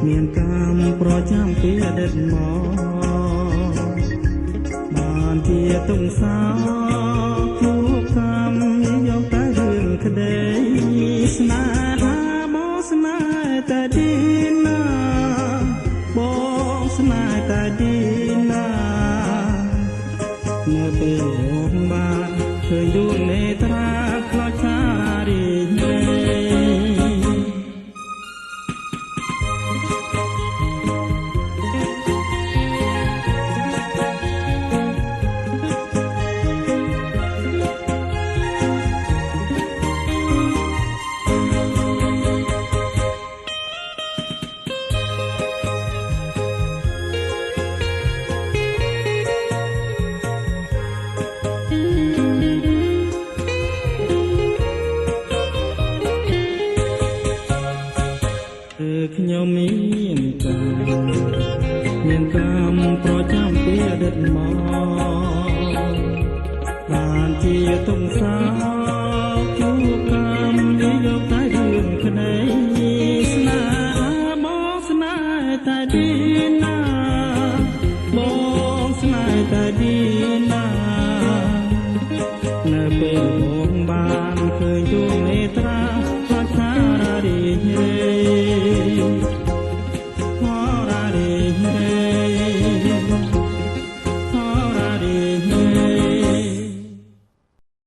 មានកម្មប្រចាំពីអតីតមកបានជាទុំសោជួបកម្មយកតែរឿងក្តីស្នេហាបងស្នេហ៍តែទីណាបងស្នេហ៍តែទីណានៅពេលរងបានឃើញដួងនេត្រាខ្លោចសារីញ៉េខ្ញុំមានកម្មប្រចាំពីអតីតមកបានជាទុំសោជួបកម្មយកតែរឿងក្តីស្នេហាបងស្នេហ៍តែទីណាបងស្នេហ៍តែទីណានៅពេលរងបានឃើញ